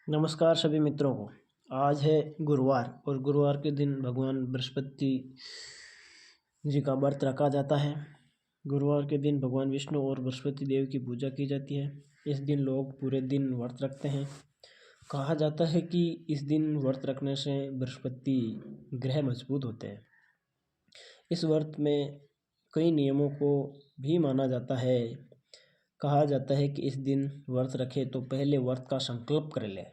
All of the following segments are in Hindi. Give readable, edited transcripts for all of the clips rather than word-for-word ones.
नमस्कार सभी मित्रों को। आज है गुरुवार और गुरुवार के दिन भगवान बृहस्पति जी का व्रत रखा जाता है। गुरुवार के दिन भगवान विष्णु और बृहस्पति देव की पूजा की जाती है। इस दिन लोग पूरे दिन व्रत रखते हैं। कहा जाता है कि इस दिन व्रत रखने से बृहस्पति ग्रह मजबूत होते हैं। इस व्रत में कई नियमों को भी माना जाता है। कहा जाता है कि इस दिन व्रत रखें तो पहले व्रत का संकल्प कर लें।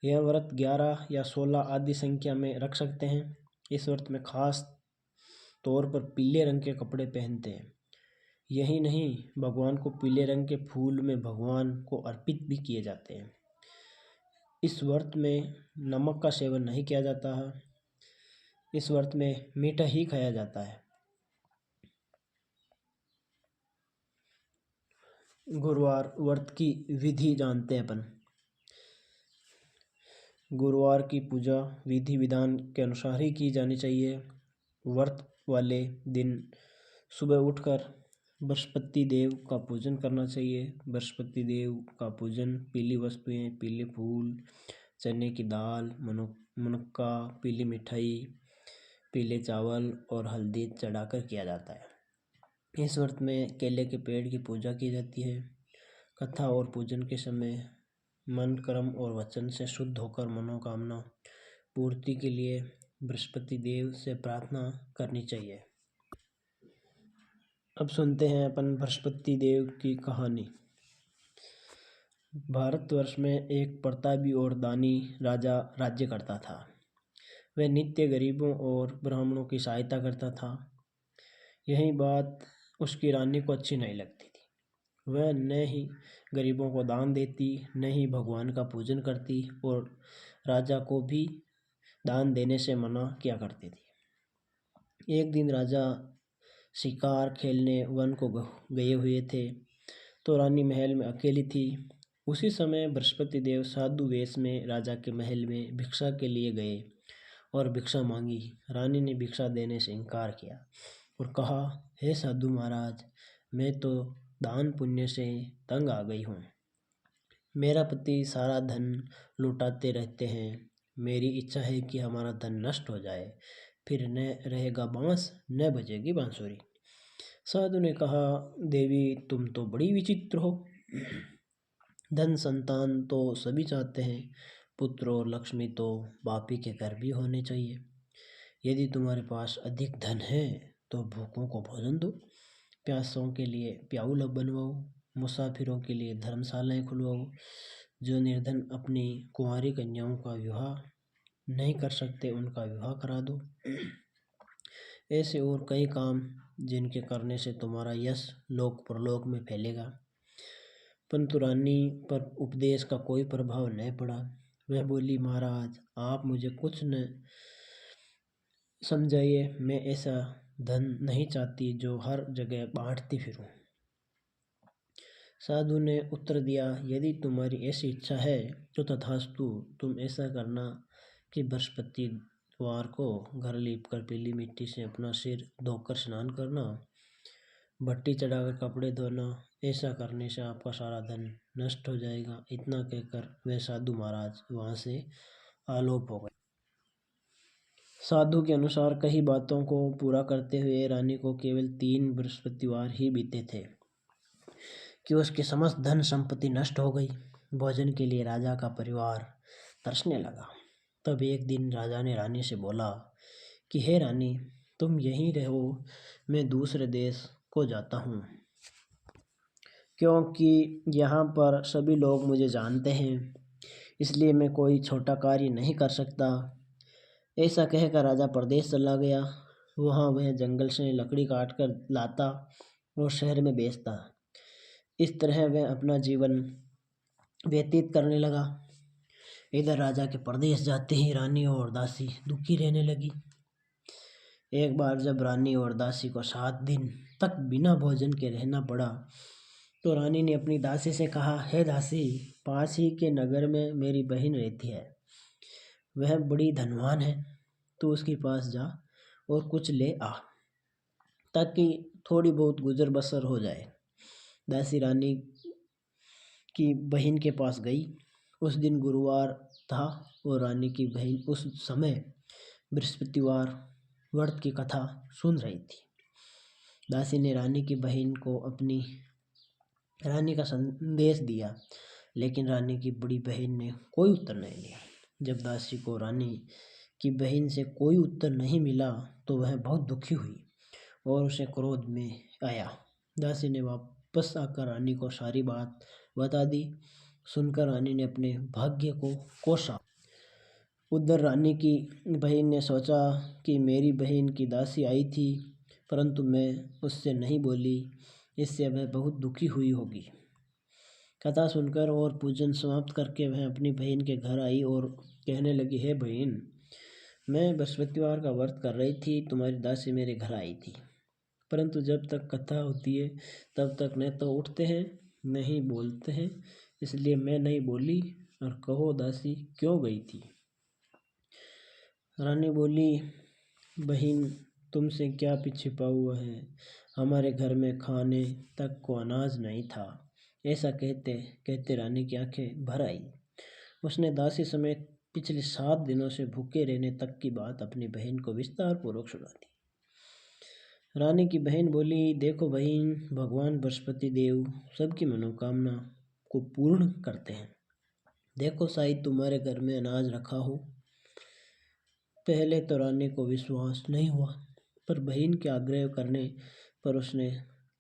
यह व्रत 11 या 16 आदि संख्या में रख सकते हैं। इस व्रत में खास तौर पर पीले रंग के कपड़े पहनते हैं। यही नहीं, भगवान को पीले रंग के फूल में भगवान को अर्पित भी किए जाते हैं। इस व्रत में नमक का सेवन नहीं किया जाता है। इस व्रत में मीठा ही खाया जाता है। गुरुवार व्रत की विधि जानते हैं अपन। गुरुवार की पूजा विधि विधान के अनुसार ही की जानी चाहिए। व्रत वाले दिन सुबह उठकर बृहस्पति देव का पूजन करना चाहिए। बृहस्पति देव का पूजन पीली वस्तुएं, पीले फूल, चने की दाल, मुनक्का, पीली मिठाई, पीले चावल और हल्दी चढ़ाकर किया जाता है। इस व्रत में केले के पेड़ की पूजा की जाती है। कथा और पूजन के समय मन, कर्म और वचन से शुद्ध होकर मनोकामना पूर्ति के लिए बृहस्पति देव से प्रार्थना करनी चाहिए। अब सुनते हैं अपन बृहस्पति देव की कहानी। भारतवर्ष में एक प्रतापी और दानी राजा राज्य करता था। वह नित्य गरीबों और ब्राह्मणों की सहायता करता था। यही बात उसकी रानी को अच्छी नहीं लगती थी। वह न ही गरीबों को दान देती, न ही भगवान का पूजन करती और राजा को भी दान देने से मना किया करती थी। एक दिन राजा शिकार खेलने वन को गए हुए थे, तो रानी महल में अकेली थी। उसी समय बृहस्पति देव साधु वेश में राजा के महल में भिक्षा के लिए गए और भिक्षा मांगी। रानी ने भिक्षा देने से इनकार किया और कहा, हे साधु महाराज, मैं तो दान पुण्य से तंग आ गई हूँ। मेरा पति सारा धन लुटाते रहते हैं। मेरी इच्छा है कि हमारा धन नष्ट हो जाए, फिर न रहेगा बांस न बजेगी बांसुरी। साधु ने कहा, देवी तुम तो बड़ी विचित्र हो। धन संतान तो सभी चाहते हैं, पुत्र और लक्ष्मी तो बापी के घर भी होने चाहिए। यदि तुम्हारे पास अधिक धन है तो भूखों को भोजन दो, प्यासों के लिए प्याऊ बनवाओ, मुसाफिरों के लिए धर्मशालाएं खुलवाओ। जो निर्धन अपनी कुंवारी कन्याओं का विवाह नहीं कर सकते उनका विवाह करा दो। ऐसे और कई काम जिनके करने से तुम्हारा यश लोक परलोक में फैलेगा। परंतु रानी पर उपदेश का कोई प्रभाव नहीं पड़ा। वह बोली, महाराज आप मुझे कुछ न समझाइए, मैं ऐसा धन नहीं चाहती जो हर जगह बांटती फिरूं। साधु ने उत्तर दिया, यदि तुम्हारी ऐसी इच्छा है तो तथास्तु, तुम ऐसा करना कि बृहस्पतिवार को घर लीपकर पीली मिट्टी से अपना सिर धोकर स्नान करना, भट्टी चढ़ाकर कपड़े धोना। ऐसा करने से आपका सारा धन नष्ट हो जाएगा। इतना कहकर वह साधु महाराज वहाँ से आलोप हो गए। साधु के अनुसार कई बातों को पूरा करते हुए रानी को केवल 3 बृहस्पतिवार ही बीते थे कि उसकी समस्त धन संपत्ति नष्ट हो गई। भोजन के लिए राजा का परिवार तरसने लगा। तब एक दिन राजा ने रानी से बोला कि हे रानी, तुम यहीं रहो, मैं दूसरे देश को जाता हूँ, क्योंकि यहाँ पर सभी लोग मुझे जानते हैं, इसलिए मैं कोई छोटा कार्य नहीं कर सकता। ऐसा कहकर राजा प्रदेश चला गया। वहाँ वह जंगल से लकड़ी काट कर लाता और शहर में बेचता। इस तरह वह अपना जीवन व्यतीत करने लगा। इधर राजा के प्रदेश जाते ही रानी और दासी दुखी रहने लगी। एक बार जब रानी और दासी को 7 दिन तक बिना भोजन के रहना पड़ा, तो रानी ने अपनी दासी से कहा, हे दासी, पास ही के नगर में मेरी बहन रहती है, वह बड़ी धनवान है, तू उसके पास जा और कुछ ले आ, ताकि थोड़ी बहुत गुजर बसर हो जाए। दासी रानी की बहन के पास गई उस दिन गुरुवार था और रानी की बहन उस समय बृहस्पतिवार व्रत की कथा सुन रही थी। दासी ने रानी की बहन को अपनी रानी का संदेश दिया, लेकिन रानी की बड़ी बहन ने कोई उत्तर नहीं दिया। जब दासी को रानी की बहन से कोई उत्तर नहीं मिला तो वह बहुत दुखी हुई और उसे क्रोध में आया। दासी ने वापस आकर रानी को सारी बात बता दी। सुनकर रानी ने अपने भाग्य को कोसा। उधर रानी की बहन ने सोचा कि मेरी बहन की दासी आई थी, परंतु मैं उससे नहीं बोली, इससे वह बहुत दुखी हुई होगी। कथा सुनकर और पूजन समाप्त करके वह अपनी बहन के घर आई और कहने लगी, हे बहन, मैं बृहस्पतिवार का व्रत कर रही थी, तुम्हारी दासी मेरे घर आई थी, परंतु जब तक कथा होती है तब तक न तो उठते हैं न ही बोलते हैं, इसलिए मैं नहीं बोली। और कहो दासी क्यों गई थी? रानी बोली, बहन, तुमसे क्या छिपा हुआ है? हमारे घर में खाने तक को अनाज नहीं था। ऐसा कहते कहते रानी की आंखें भर आई। उसने दासी समेत पिछले 7 दिनों से भूखे रहने तक की बात अपनी बहन को विस्तार पूर्वक सुना दी। रानी की बहन बोली, देखो बहन, भगवान बृहस्पति देव सबकी मनोकामना को पूर्ण करते हैं। देखो, शायद तुम्हारे घर में अनाज रखा हो। पहले तो रानी को विश्वास नहीं हुआ, पर बहन के आग्रह करने पर उसने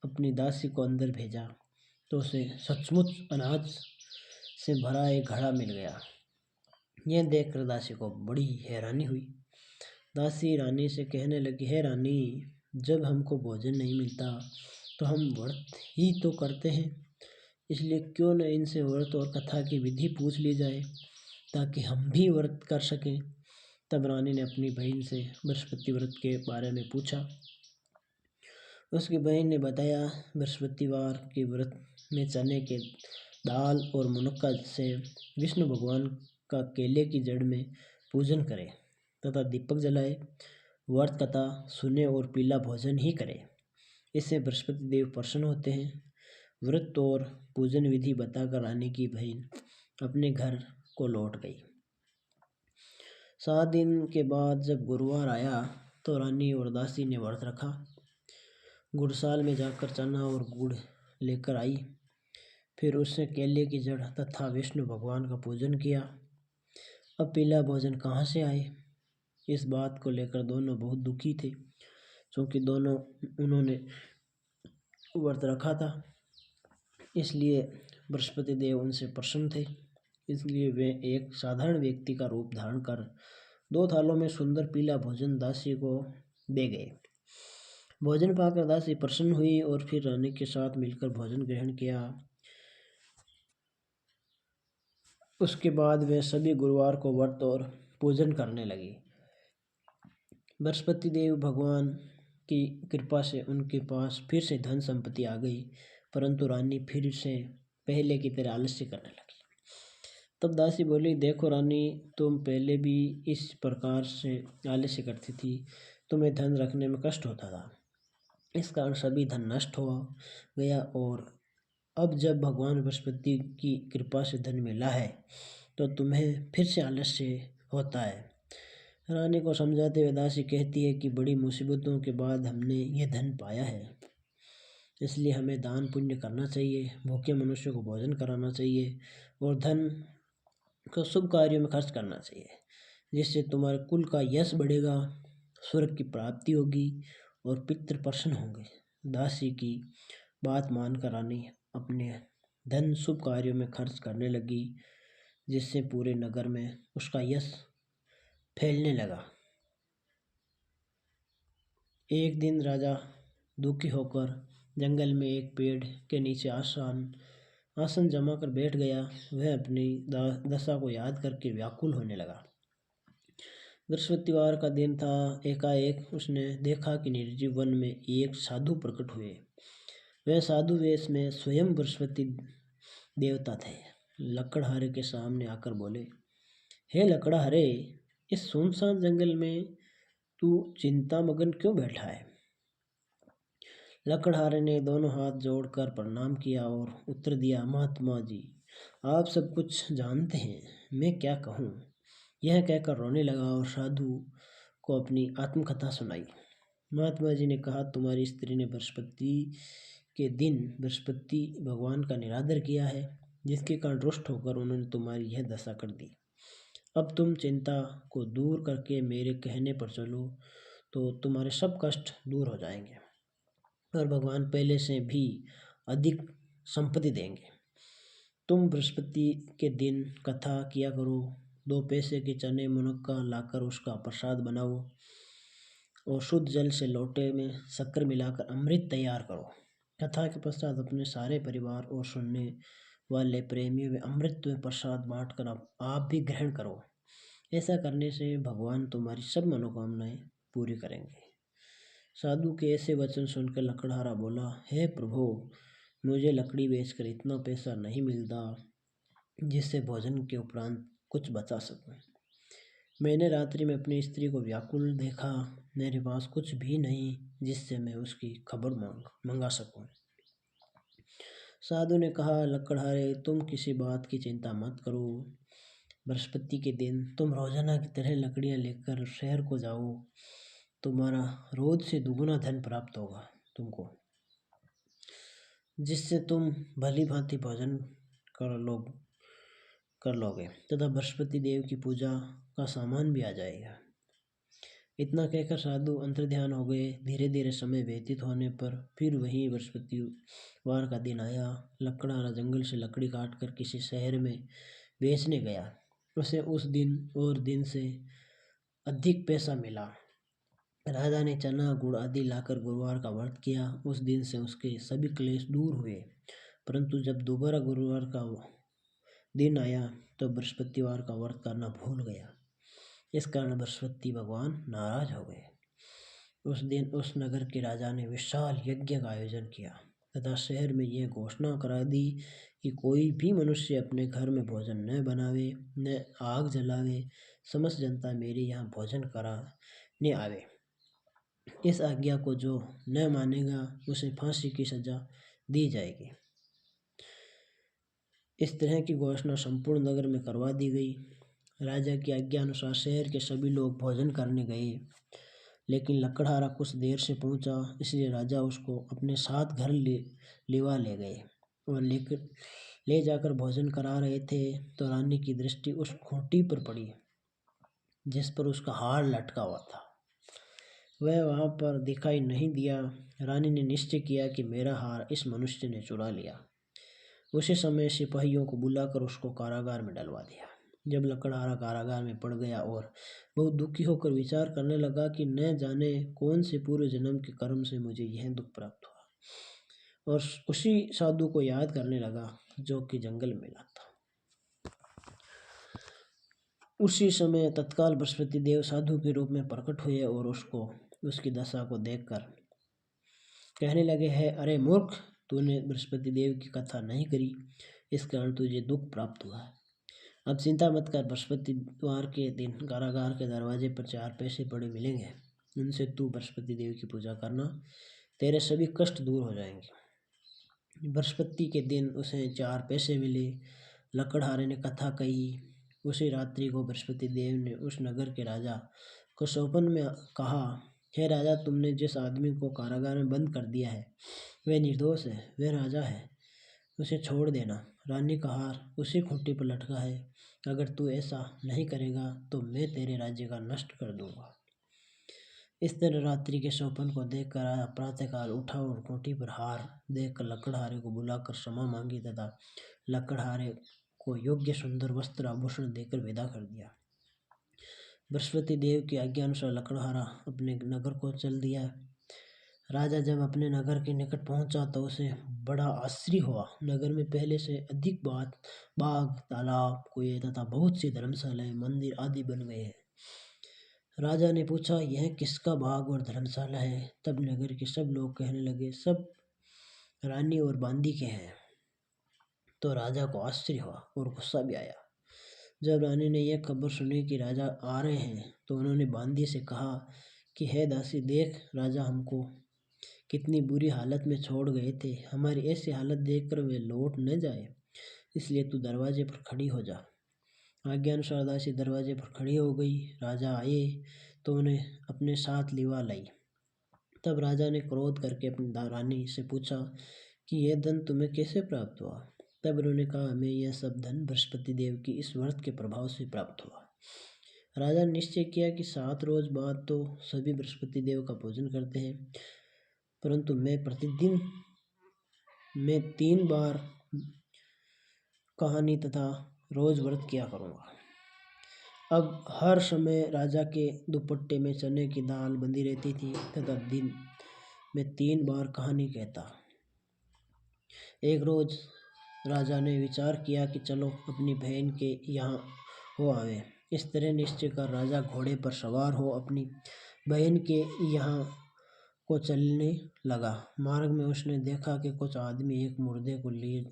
अपनी दासी को अंदर भेजा तो उसे सचमुच अनाज से भरा एक घड़ा मिल गया। यह देखकर दासी को बड़ी हैरानी हुई। दासी रानी से कहने लगी, हे रानी, जब हमको भोजन नहीं मिलता तो हम व्रत ही तो करते हैं, इसलिए क्यों न इनसे व्रत और कथा की विधि पूछ ली जाए ताकि हम भी व्रत कर सकें। तब रानी ने अपनी बहन से बृहस्पति व्रत के बारे में पूछा। उसकी बहन ने बताया, बृहस्पतिवार के व्रत में चने के दाल और मुनक्का से विष्णु भगवान का केले की जड़ में पूजन करें तथा दीपक जलाए, व्रत कथा सुने और पीला भोजन ही करें। इससे बृहस्पति देव प्रसन्न होते हैं। व्रत और पूजन विधि बताकर रानी की बहन अपने घर को लौट गई। 7 दिन के बाद जब गुरुवार आया तो रानी और दासी ने व्रत रखा। गुड़साल में जाकर चना और गुड़ लेकर आई, फिर उससे केले की जड़ तथा विष्णु भगवान का पूजन किया। अब पीला भोजन कहाँ से आए? इस बात को लेकर दोनों बहुत दुखी थे, क्योंकि उन्होंने व्रत रखा था, इसलिए बृहस्पति देव उनसे प्रसन्न थे। इसलिए वे एक साधारण व्यक्ति का रूप धारण कर 2 थालों में सुंदर पीला भोजन दासी को दे गए। भोजन पाकर दासी प्रसन्न हुई और फिर रानी के साथ मिलकर भोजन ग्रहण किया। उसके बाद वे सभी गुरुवार को व्रत और पूजन करने लगी। बृहस्पति देव भगवान की कृपा से उनके पास फिर से धन संपत्ति आ गई, परंतु रानी फिर से पहले की तरह आलस्य करने लगी। तब दासी बोली, देखो रानी, तुम पहले भी इस प्रकार से आलस्य करती थी, तुम्हें धन रखने में कष्ट होता था, इस कारण सभी धन नष्ट हो गया, और अब जब भगवान बृहस्पति की कृपा से धन मिला है तो तुम्हें फिर से आलस्य होता है। रानी को समझाते हुए दासी कहती है कि बड़ी मुसीबतों के बाद हमने ये धन पाया है, इसलिए हमें दान पुण्य करना चाहिए, भूखे मनुष्य को भोजन कराना चाहिए और धन को शुभ कार्यों में खर्च करना चाहिए, जिससे तुम्हारे कुल का यश बढ़ेगा, स्वर्ग की प्राप्ति होगी और पितृ प्रसन्न होंगे। दासी की बात मानकर रानी अपने धन शुभ कार्यों में खर्च करने लगी, जिससे पूरे नगर में उसका यश फैलने लगा। एक दिन राजा दुखी होकर जंगल में एक पेड़ के नीचे आसन जमा कर बैठ गया। वह अपनी दशा को याद करके व्याकुल होने लगा। बृहस्पतिवार का दिन था। एकाएक उसने देखा कि निर्जीव वन में एक साधु प्रकट हुए। वह साधु वेश में स्वयं बृहस्पति देवता थे। लकड़हारे के सामने आकर बोले, हे लकड़हारे, इस सुनसान जंगल में तू चिंतामग्न क्यों बैठा है? लकड़हारे ने दोनों हाथ जोड़कर प्रणाम किया और उत्तर दिया, महात्मा जी, आप सब कुछ जानते हैं, मैं क्या कहूँ। यह कहकर रोने लगा और साधु को अपनी आत्मकथा सुनाई। महात्मा जी ने कहा, तुम्हारी स्त्री ने बृहस्पति के दिन बृहस्पति भगवान का निरादर किया है, जिसके कारण रुष्ट होकर उन्होंने तुम्हारी यह दशा कर दी। अब तुम चिंता को दूर करके मेरे कहने पर चलो तो तुम्हारे सब कष्ट दूर हो जाएंगे और भगवान पहले से भी अधिक संपत्ति देंगे। तुम बृहस्पति के दिन कथा किया करो, 2 पैसे के चने मुनक्का लाकर उसका प्रसाद बनाओ और शुद्ध जल से लोटे में शक्कर मिलाकर अमृत तैयार करो। कथा के पश्चात अपने सारे परिवार और सुनने वाले प्रेमियों में अमृत में प्रसाद बांटकर आप भी ग्रहण करो। ऐसा करने से भगवान तुम्हारी सब मनोकामनाएं पूरी करेंगे। साधु के ऐसे वचन सुनकर लकड़हारा बोला, हे प्रभु, मुझे लकड़ी बेचकर इतना पैसा नहीं मिलता जिससे भोजन के उपरांत कुछ बचा सकूं। मैंने रात्रि में अपनी स्त्री को व्याकुल देखा, मेरे पास कुछ भी नहीं जिससे मैं उसकी खबर मंगा सकूं। साधु ने कहा, लकड़हारे, तुम किसी बात की चिंता मत करो। बृहस्पति के दिन तुम रोजाना की तरह लकड़ियां लेकर शहर को जाओ, तुम्हारा रोज से दुगुना धन प्राप्त होगा तुमको, जिससे तुम भली भांति भोजन कर लोगे तथा बृहस्पति देव की पूजा का सामान भी आ जाएगा। इतना कहकर साधु अंतर्ध्यान हो गए। धीरे धीरे समय व्यतीत होने पर फिर वही बृहस्पतिवार का दिन आया। लकड़हारा जंगल से लकड़ी काट कर किसी शहर में बेचने गया। उसे उस दिन और दिन से अधिक पैसा मिला। राजा ने चना गुड़ आदि लाकर गुरुवार का व्रत किया। उस दिन से उसके सभी क्लेश दूर हुए। परंतु जब दोबारा गुरुवार का दिन आया तो बृहस्पतिवार का व्रत करना भूल गया। इस कारण बृहस्पति भगवान नाराज हो गए। उस दिन उस नगर के राजा ने विशाल यज्ञ का आयोजन किया तथा शहर में यह घोषणा करा दी कि कोई भी मनुष्य अपने घर में भोजन न बनावे, न आग जलावे। समस्त जनता मेरे यहाँ भोजन कराने आवे। इस आज्ञा को जो न मानेगा उसे फांसी की सजा दी जाएगी। इस तरह की घोषणा संपूर्ण नगर में करवा दी गई। राजा की आज्ञा अनुसार शहर के सभी लोग भोजन करने गए, लेकिन लकड़हारा कुछ देर से पहुंचा, इसलिए राजा उसको अपने साथ घर ले गए और ले जाकर भोजन करा रहे थे तो रानी की दृष्टि उस खूंटी पर पड़ी जिस पर उसका हार लटका हुआ था। वह वहां पर दिखाई नहीं दिया। रानी ने निश्चय किया कि मेरा हार इस मनुष्य ने चुरा लिया। उसी समय सिपाहियों को बुलाकर उसको कारागार में डलवा दिया। जब लकड़हारा कारागार में पड़ गया और बहुत दुखी होकर विचार करने लगा कि न जाने कौन से पूर्व जन्म के कर्म से मुझे यह दुख प्राप्त हुआ, और उसी साधु को याद करने लगा जो कि जंगल में मिला था। उसी समय तत्काल बृहस्पति देव साधु के रूप में प्रकट हुए और उसको उसकी दशा को देखकर कहने लगे, है अरे मूर्ख, तूने बृहस्पति देव की कथा नहीं करी, इस कारण तुझे दुख प्राप्त हुआ है। अब चिंता मत कर, बृहस्पतिवार के दिन कारागार के दरवाजे पर 4 पैसे पड़े मिलेंगे, उनसे तू बृहस्पति देव की पूजा करना, तेरे सभी कष्ट दूर हो जाएंगे। बृहस्पति के दिन उसे 4 पैसे मिले। लकड़हारे ने कथा कही। उसी रात्रि को बृहस्पति देव ने उस नगर के राजा को स्वप्न में कहा, हे राजा, तुमने जिस आदमी को कारागार में बंद कर दिया है वह निर्दोष है, वह राजा है, उसे छोड़ देना। रानी का हार उसी खूंटी पर लटका है, अगर तू ऐसा नहीं करेगा तो मैं तेरे राज्य का नष्ट कर दूंगा। इस तरह रात्रि के स्वप्न को देखकर राजा प्रातःकाल उठा और खूंटी पर हार देखकर लकड़हारे को बुलाकर क्षमा मांगी तथा लकड़हारे को योग्य सुंदर वस्त्र आभूषण देकर विदा कर दिया। बृहस्पति देव की आज्ञा अनुसार लकड़हारा अपने नगर को चल दिया। राजा जब अपने नगर के निकट पहुंचा तो उसे बड़ा आश्चर्य हुआ। नगर में पहले से अधिक बाग, तालाब, कुएं तथा बहुत सी धर्मशालाएं, मंदिर आदि बन गए हैं। राजा ने पूछा, यह किसका बाग और धर्मशाला है? तब नगर के सब लोग कहने लगे, सब रानी और बांदी के हैं। तो राजा को आश्चर्य हुआ और गुस्सा भी आया। जब रानी ने यह खबर सुनी कि राजा आ रहे हैं तो उन्होंने बांदी से कहा कि हे दासी, देख, राजा हमको कितनी बुरी हालत में छोड़ गए थे, हमारी ऐसी हालत देखकर वे लौट न जाए। इसलिए तू दरवाजे पर खड़ी हो जा। आज्ञा अनुसार दासी दरवाजे पर खड़ी हो गई। राजा आए तो उन्हें अपने साथ लिवा लाई। तब राजा ने क्रोध करके अपनी रानी से पूछा कि यह धन तुम्हें कैसे प्राप्त हुआ। तब उन्होंने कहा, हमें यह सब धन बृहस्पति देव की इस व्रत के प्रभाव से प्राप्त हुआ। राजा ने निश्चय किया कि 7 रोज बाद तो सभी बृहस्पति देव का पूजन करते हैं, परंतु मैं प्रतिदिन में 3 बार कहानी तथा रोज व्रत किया करूँगा। अब हर समय राजा के दुपट्टे में चने की दाल बंधी रहती थी तथा दिन में 3 बार कहानी कहता। एक रोज राजा ने विचार किया कि चलो अपनी बहन के यहाँ हो आवे। इस तरह निश्चय कर राजा घोड़े पर सवार हो अपनी बहन के यहाँ को चलने लगा। मार्ग में उसने देखा कि कुछ आदमी एक मुर्दे को लिए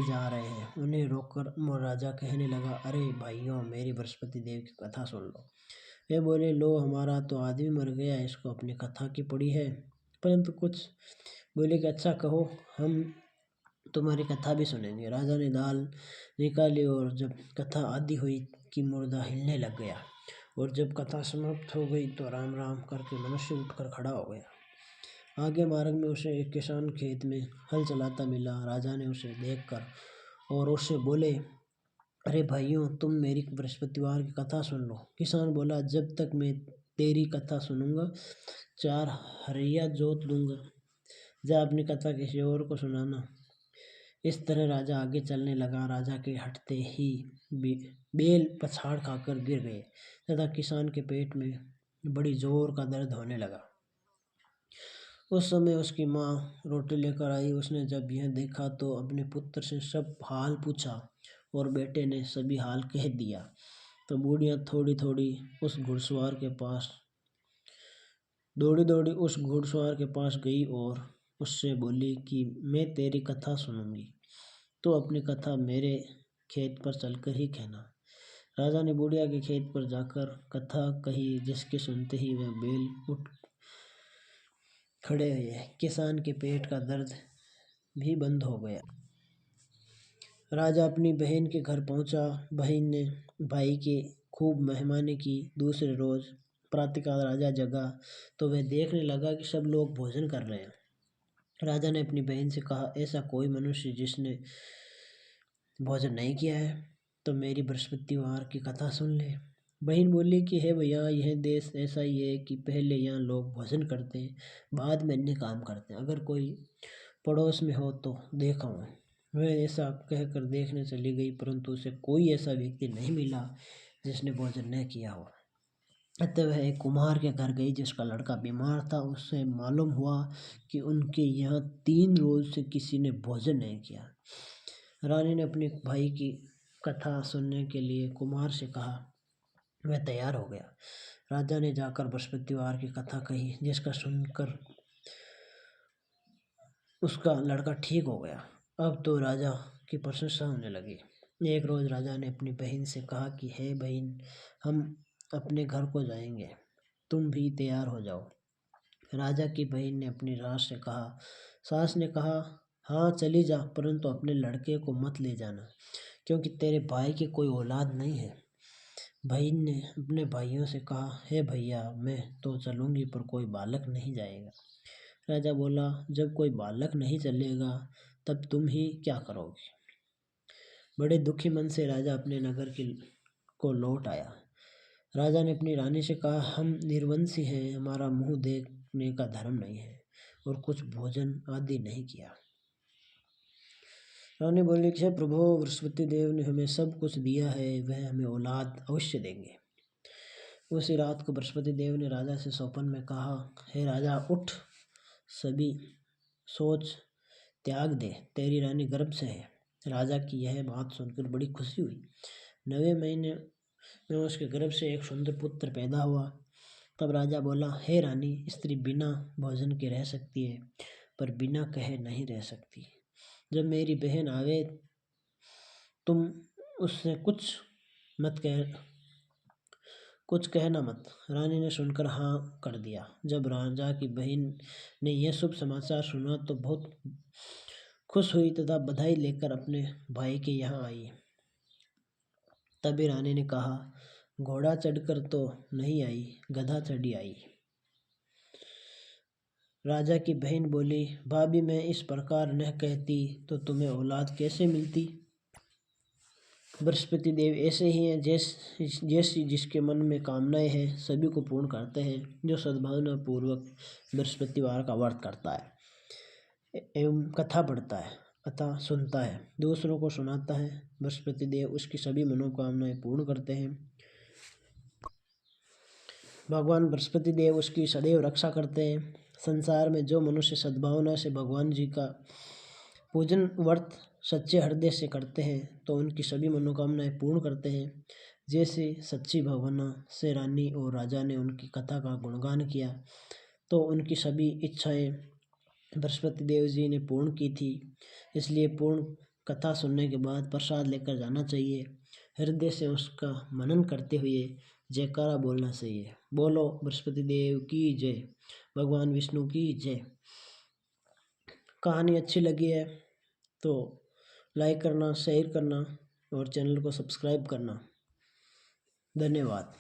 जा रहे हैं। उन्हें रोककर राजा कहने लगा, अरे भाइयों, मेरी बृहस्पति देव की कथा सुन लो। वे बोले, लो, हमारा तो आदमी मर गया, इसको अपनी कथा की पड़ी है। परंतु कुछ बोले कि अच्छा कहो, हम तुम्हारी कथा भी सुनेंगे। राजा ने दाल निकाली और जब कथा आदि हुई कि मुर्दा हिलने लग गया, और जब कथा समाप्त हो गई तो राम राम करके मनुष्य उठकर खड़ा हो गया। आगे मार्ग में उसे एक किसान खेत में हल चलाता मिला। राजा ने उसे देखकर और उससे बोले, अरे भाइयों, तुम मेरी बृहस्पतिवार की कथा सुन लो। किसान बोला, जब तक मैं तेरी कथा सुनूंगा 4 हरिया जोत दूंगा। जा अपनी कथा किसी और को सुनाना। इस तरह राजा आगे चलने लगा। राजा के हटते ही बेल पछाड़ खाकर गिर गए तथा किसान के पेट में बड़ी जोर का दर्द होने लगा। उस समय उसकी माँ रोटी लेकर आई। उसने जब यह देखा तो अपने पुत्र से सब हाल पूछा और बेटे ने सभी हाल कह दिया। तो बूढ़िया थोड़ी थोड़ी उस घुड़सवार के पास गई और उससे बोली कि मैं तेरी कथा सुनूंगी, तो अपनी कथा मेरे खेत पर चलकर ही कहना। राजा ने बुढ़िया के खेत पर जाकर कथा कही, जिसके सुनते ही वह बैल उठ खड़े हुए। किसान के पेट का दर्द भी बंद हो गया। राजा अपनी बहन के घर पहुंचा। बहन ने भाई की खूब मेहमानी की। दूसरे रोज प्रातःकाल राजा जगा तो वह देखने लगा कि सब लोग भोजन कर रहे हैं। राजा ने अपनी बहन से कहा, ऐसा कोई मनुष्य जिसने भोजन नहीं किया है तो मेरी बृहस्पतिवार की कथा सुन ले। बहन बोली कि हे भैया, यह देश ऐसा ही है कि पहले यहाँ लोग भोजन करते हैं, बाद में अन्य काम करते हैं। अगर कोई पड़ोस में हो तो देखा हूँ। वह ऐसा कहकर देखने चली गई, परंतु उसे कोई ऐसा व्यक्ति नहीं मिला जिसने भोजन न किया हो। अतः वह एक कुम्हार के घर गई जिसका लड़का बीमार था। उससे मालूम हुआ कि उनके यहाँ 3 रोज से किसी ने भोजन नहीं किया। रानी ने अपने भाई की कथा सुनने के लिए कुमार से कहा। वह तैयार हो गया। राजा ने जाकर बृहस्पतिवार की कथा कही, जिसका सुनकर उसका लड़का ठीक हो गया। अब तो राजा की प्रशंसा होने लगी। एक रोज राजा ने अपनी बहन से कहा कि हे बहन, हम अपने घर को जाएंगे, तुम भी तैयार हो जाओ। राजा की बहन ने अपनी सास ने कहा, हाँ चली जा, परंतु अपने लड़के को मत ले जाना, क्योंकि तेरे भाई की कोई औलाद नहीं है। बहन ने अपने भाइयों से कहा, हे भैया, मैं तो चलूंगी पर कोई बालक नहीं जाएगा। राजा बोला, जब कोई बालक नहीं चलेगा तब तुम ही क्या करोगे। बड़े दुखी मन से राजा अपने नगर को लौट आया। राजा ने अपनी रानी से कहा, हम निर्वंशी हैं, हमारा मुंह देखने का धर्म नहीं है और कुछ भोजन आदि नहीं किया। रानी बोली कि प्रभु, बृहस्पति देव ने हमें सब कुछ दिया है, वह हमें औलाद अवश्य देंगे। उसी रात को बृहस्पति देव ने राजा से स्वप्न में कहा, हे राजा, उठ, सभी सोच त्याग दे, तेरी रानी गर्भ से है। राजा की यह बात सुनकर बड़ी खुशी हुई। 9वें महीने में उसके गर्भ से एक सुंदर पुत्र पैदा हुआ। तब राजा बोला, हे रानी, स्त्री बिना भोजन के रह सकती है, पर बिना कहे नहीं रह सकती। जब मेरी बहन आवे तुम उससे कुछ कहना मत। रानी ने सुनकर हाँ कर दिया। जब राजा की बहन ने यह शुभ समाचार सुना तो बहुत खुश हुई तथा बधाई लेकर अपने भाई के यहाँ आई। तभी रानी ने कहा, घोड़ा चढ़कर तो नहीं आई, गधा चढ़ी आई। राजा की बहन बोली, भाभी मैं इस प्रकार न कहती तो तुम्हें औलाद कैसे मिलती। बृहस्पति देव ऐसे ही हैं जैसी जिसके मन में कामनाएं हैं सभी को पूर्ण करते हैं। जो सद्भावना पूर्वक बृहस्पतिवार का व्रत करता है एवं कथा पढ़ता है अथवा सुनता है, दूसरों को सुनाता है, बृहस्पति देव उसकी सभी मनोकामनाएं पूर्ण करते हैं। भगवान बृहस्पति देव उसकी सदैव रक्षा करते हैं। संसार में जो मनुष्य सद्भावना से भगवान जी का पूजन व्रत सच्चे हृदय से करते हैं तो उनकी सभी मनोकामनाएं पूर्ण करते हैं। जैसे सच्ची भावना से रानी और राजा ने उनकी कथा का गुणगान किया तो उनकी सभी इच्छाएं बृहस्पति देव जी ने पूर्ण की थी। इसलिए पूर्ण कथा सुनने के बाद प्रसाद लेकर जाना चाहिए। हृदय से उसका मनन करते हुए जयकारा बोलना चाहिए। बोलो बृहस्पति देव की जय, भगवान विष्णु की जय। कहानी अच्छी लगी है तो लाइक करना, शेयर करना और चैनल को सब्सक्राइब करना। धन्यवाद।